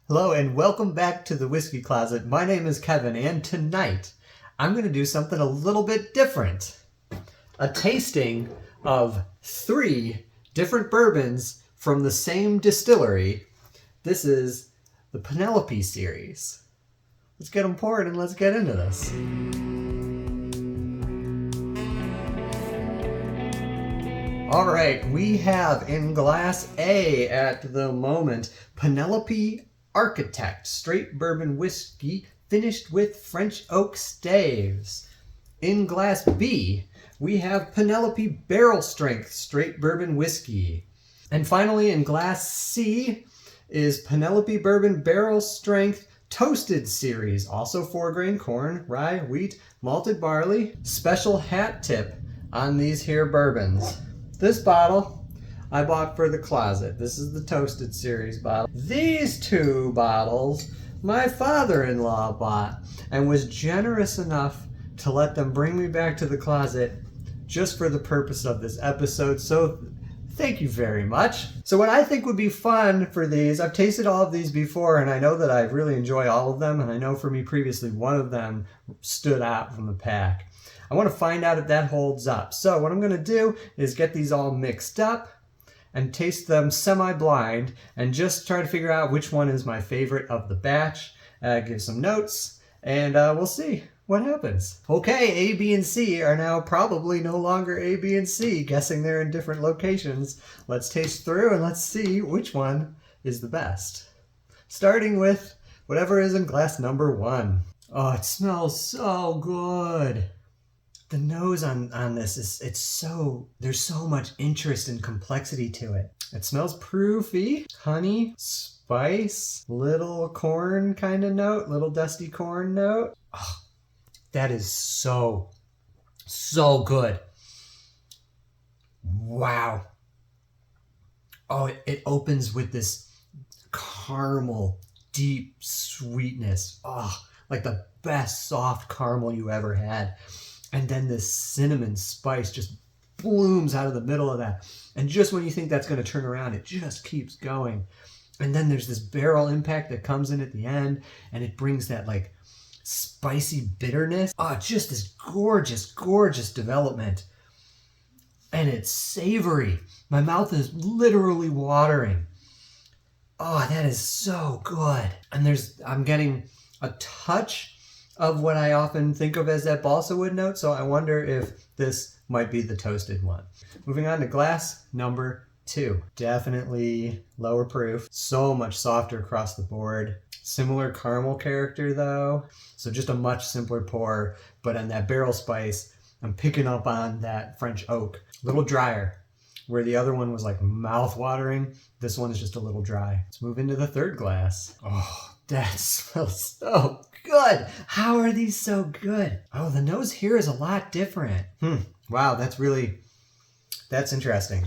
Hello and welcome back to the Whiskey Closet. My name is Kevin and tonight I'm going to do something a little bit different. A tasting of 3 different bourbons from the same distillery. This is the Penelope series. Let's get them poured and let's get into this. All right, we have in glass A at the moment Penelope Architect straight bourbon whiskey finished with French oak staves. In glass B, we have Penelope Barrel Strength straight bourbon whiskey. And finally in glass C is Penelope Bourbon Barrel Strength Toasted Series, also 4-grain corn, rye, wheat, malted barley. Special hat tip on these here bourbons. This bottle I bought for the closet. This is the Toasted Series bottle. These 2 bottles my father-in-law bought and was generous enough to let them bring me back to the closet just for the purpose of this episode. So thank you very much. So what I think would be fun for these, I've tasted all of these before and I know that I really enjoy all of them, and I know for me previously one of them stood out from the pack. I want to find out if that holds up. So what I'm going to do is get these all mixed up and taste them semi-blind and just try to figure out which one is my favorite of the batch. Give some notes and we'll see what happens. Okay, A, B, and C are now probably no longer A, B, and C, guessing they're in different locations. Let's taste through and let's see which one is the best. Starting with whatever is in glass number 1. Oh, it smells so good. The nose on this is, there's so much interest and complexity to it. It smells proofy, honey, spice, little corn kind of note, little dusty corn note. Oh, that is so good. Wow. Oh, it opens with this caramel, deep sweetness. Oh, like the best soft caramel you ever had. And then this cinnamon spice just blooms out of the middle of that. And just when you think that's going to turn around, it just keeps going. And then there's this barrel impact that comes in at the end, and it brings that like spicy bitterness. Oh, just this gorgeous, gorgeous development. And it's savory. My mouth is literally watering. Oh, that is so good. And I'm getting a touch of what I often think of as that balsa wood note, so I wonder if this might be the toasted one. Moving on to glass number 2. Definitely lower proof, so much softer across the board. Similar caramel character though, so just a much simpler pour, but on that barrel spice, I'm picking up on that French oak. A little drier. Where the other one was like mouth-watering, this one is just a little dry. Let's move into the 3rd glass. Oh, that smells so good. How are these so good? Oh, the nose here is a lot different. Wow, that's interesting.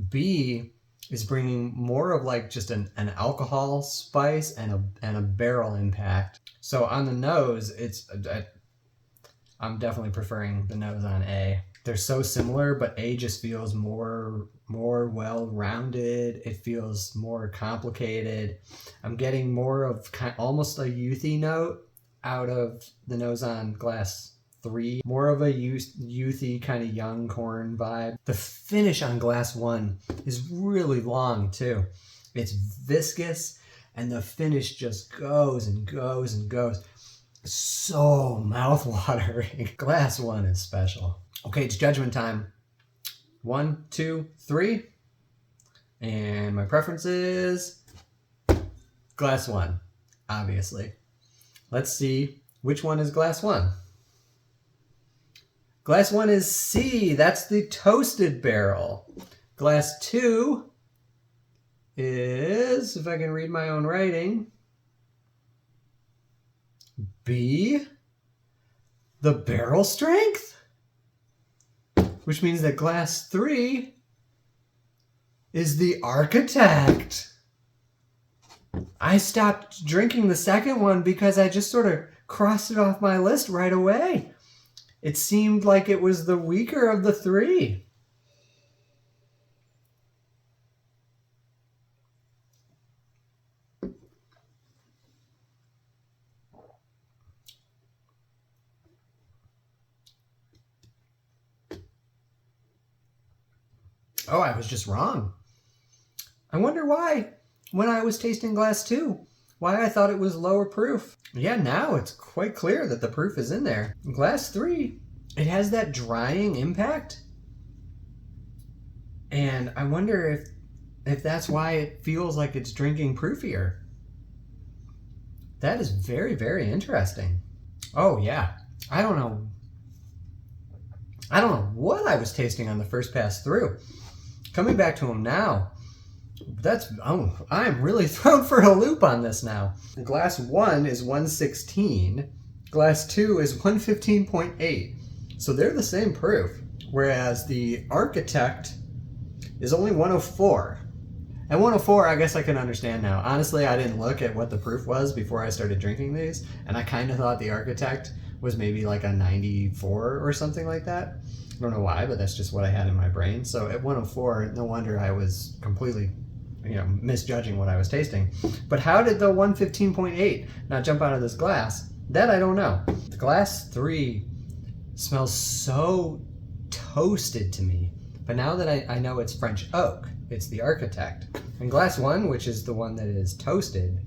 B is bringing more of like just an alcohol spice and a barrel impact. So on the nose, I'm definitely preferring the nose on A. They're so similar, but A just feels more well-rounded. It feels more complicated. I'm getting more of almost a youthy note out of the nose on glass 3. More of a youthy kind of young corn vibe. The finish on glass 1 is really long too. It's viscous and the finish just goes and goes and goes. So mouth-watering. Glass 1 is special. Okay, it's judgment time. 1, 2, 3. And my preference is glass 1, obviously. Let's see which one is glass 1. Glass 1 is C. That's the toasted barrel. Glass 2 is, if I can read my own writing, B, the barrel strength. Which means that glass 3 is the Architect. I stopped drinking the second one because I just sort of crossed it off my list right away. It seemed like it was the weaker of the 3. Oh, I was just wrong. I wonder why, when I was tasting glass 2, why I thought it was lower proof. Yeah, now it's quite clear that the proof is in there. Glass 3, it has that drying impact. And I wonder if that's why it feels like it's drinking proofier. That is very, very interesting. Oh yeah. I don't know what I was tasting on the first pass through. Coming back to them now, I'm really thrown for a loop on this now. Glass 1 is 116, glass 2 is 115.8. So they're the same proof, whereas the Architect is only 104. At 104, I guess I can understand now. Honestly, I didn't look at what the proof was before I started drinking these, and I kind of thought the Architect was maybe like a 94 or something like that. I don't know why, but that's just what I had in my brain. So at 104, no wonder I was completely, misjudging what I was tasting. But how did the 115.8 not jump out of this glass? That I don't know. The glass 3 smells so toasted to me. But now that I know it's French oak, it's the Architect. And glass 1, which is the one that is toasted,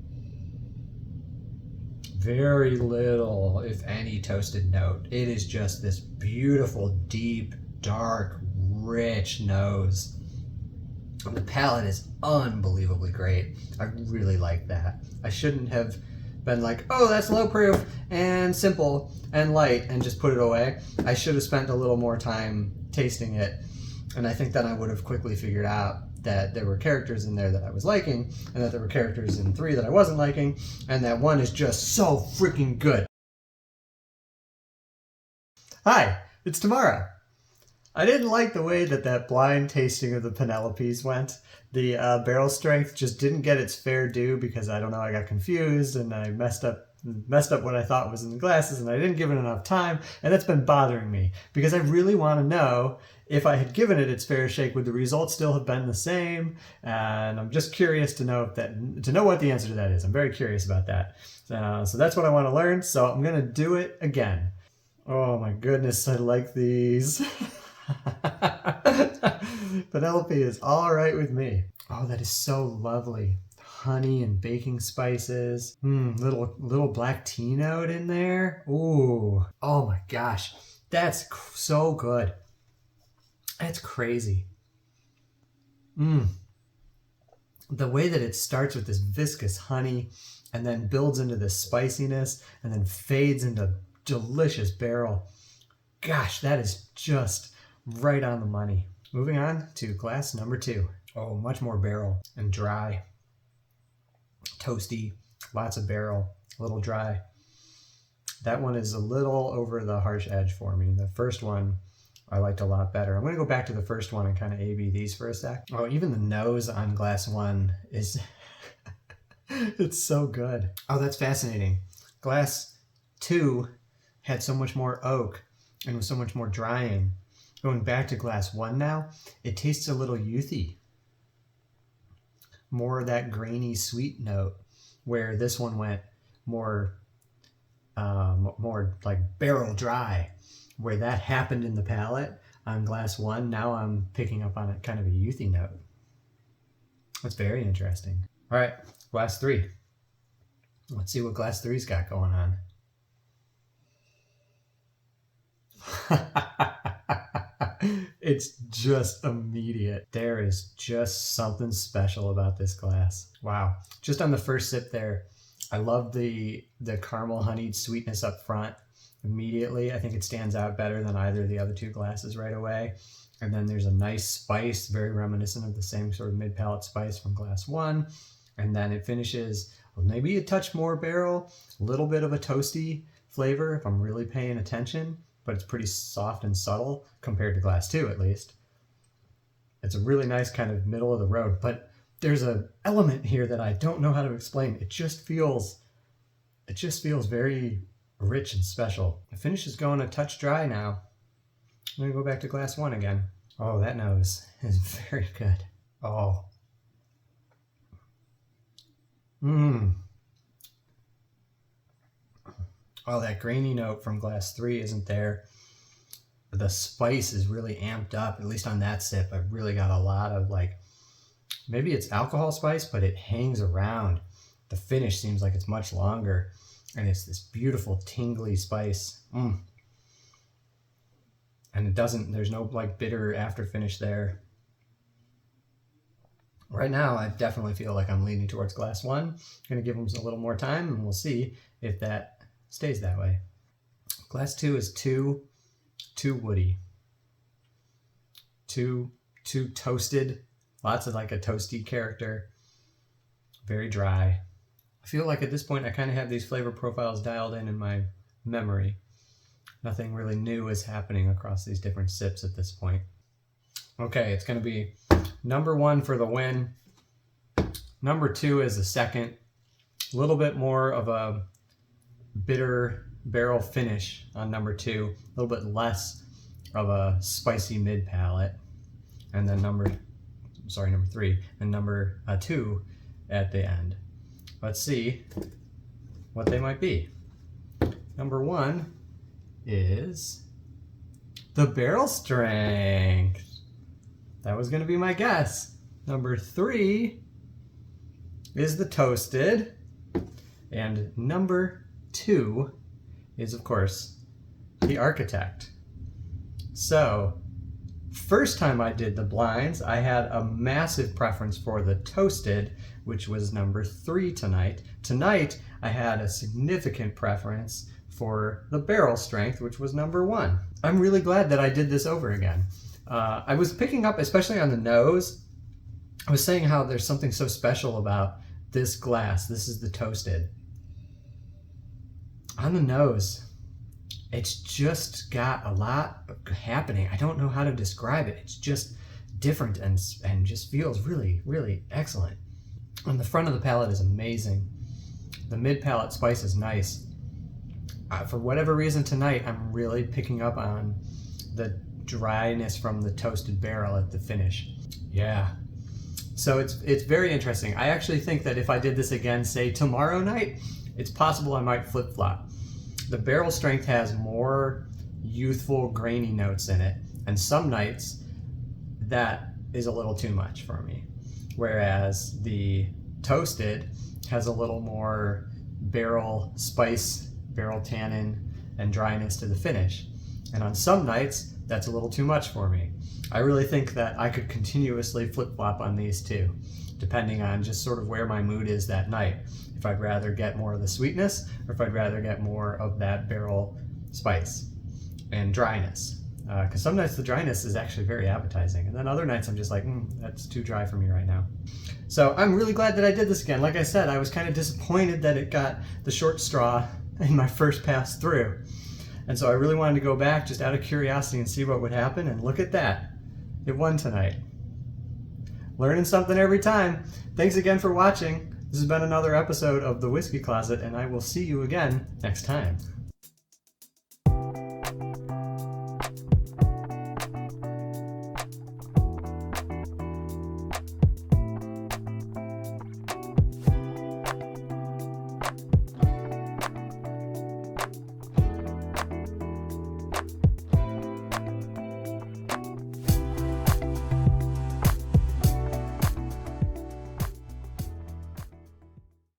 very little, if any, toasted note. It is just this beautiful, deep, dark, rich nose. And the palate is unbelievably great. I really like that. I shouldn't have been like, oh, that's low proof and simple and light and just put it away. I should have spent a little more time tasting it. And I think then I would have quickly figured out that there were characters in there that I was liking, and that there were characters in 3 that I wasn't liking, and that 1 is just so freaking good. Hi, it's Tamara. I didn't like the way that blind tasting of the Penelopes went. The barrel strength just didn't get its fair due because I don't know, I got confused and I messed up what I thought was in the glasses, and I didn't give it enough time, and that's been bothering me because I really want to know if I had given it its fair shake, would the results still have been the same? And I'm just curious to know what the answer to that is. I'm very curious about that. So that's what I want to learn. So I'm gonna do it again. Oh my goodness, I like these. Penelope is all right with me. Oh, that is so lovely. Honey and baking spices. Little black tea note in there. Ooh. Oh my gosh. That's so good. That's crazy. The way that it starts with this viscous honey and then builds into this spiciness and then fades into delicious barrel. Gosh, that is just right on the money. Moving on to glass number 2. Oh, much more barrel and dry. Toasty, lots of barrel, a little dry. That one is a little over the harsh edge for me. The first one I liked a lot better. I'm going to go back to the first one and kind of A-B these for a sec. Oh, even the nose on glass 1 is... it's so good. Oh, that's fascinating. Glass 2 had so much more oak and was so much more drying. Going back to glass 1 now, it tastes a little youthy. More of that grainy sweet note, where this one went more like barrel dry. Where that happened in the palate on glass 1, now I'm picking up on it kind of a youthy note. That's very interesting. All right, glass 3. Let's see what glass 3's got going on. It's just immediate. There is just something special about this glass. Wow. Just on the first sip there, I love the caramel honeyed sweetness up front immediately. I think it stands out better than either of the other 2 glasses right away. And then there's a nice spice, very reminiscent of the same sort of mid-palate spice from glass 1. And then it finishes with maybe a touch more barrel, a little bit of a toasty flavor if I'm really paying attention, but it's pretty soft and subtle compared to glass 2 at least. It's a really nice kind of middle of the road, but there's an element here that I don't know how to explain. It just feels very rich and special. The finish is going a touch dry now. I'm gonna go back to glass 1 again. Oh, that nose is very good. Oh. Oh, that grainy note from glass 3 isn't there. the spice is really amped up, at least on that sip. I really got a lot of like, maybe it's alcohol spice, but it hangs around. The finish seems like it's much longer, and it's this beautiful tingly spice. And it doesn't, there's no like bitter after finish there. Right now, I definitely feel like I'm leaning towards glass one. I'm gonna give them a little more time, and we'll see if that stays that way. Glass two is too woody, too toasted. Lots of like a toasty character. Very dry. I feel like at this point I kind of have these flavor profiles dialed in my memory. Nothing really new is happening across these different sips at this point. Okay, it's going to be number one for the win. Number two is the second. A little bit more of a bitter barrel finish on number two. A little bit less of a spicy mid palate. And then number three, and number two at the end. Let's see what they might be. Number one is the barrel strength. That was going to be my guess. Number three is the toasted. And number two is, of course, the Architect. So, first time I did the blinds, I had a massive preference for the toasted, which was number three tonight. Tonight, I had a significant preference for the barrel strength, which was number one. I'm really glad that I did this over again. I was picking up, especially on the nose, I was saying how there's something so special about this glass. This is the toasted. On the nose, it's just got a lot happening. I don't know how to describe it. It's just different and just feels really, really excellent. And the front of the palate is amazing. The mid palate spice is nice. For whatever reason tonight, I'm really picking up on the dryness from the toasted barrel at the finish. Yeah. So it's very interesting. I actually think that if I did this again, say tomorrow night, it's possible I might flip-flop. The barrel strength has more youthful, grainy notes in it, and some nights that is a little too much for me. Whereas the toasted has a little more barrel spice, barrel tannin, and dryness to the finish. And on some nights, that's a little too much for me. I really think that I could continuously flip-flop on these two, depending on just sort of where my mood is that night. If I'd rather get more of the sweetness, or if I'd rather get more of that barrel spice and dryness. Because some nights the dryness is actually very appetizing, and then other nights I'm just like, that's too dry for me right now. So I'm really glad that I did this again. Like I said, I was kind of disappointed that it got the short straw in my first pass through. And so I really wanted to go back just out of curiosity and see what would happen, and look at that. It won tonight. Learning something every time. Thanks again for watching. This has been another episode of The Whiskey Closet, and I will see you again next time.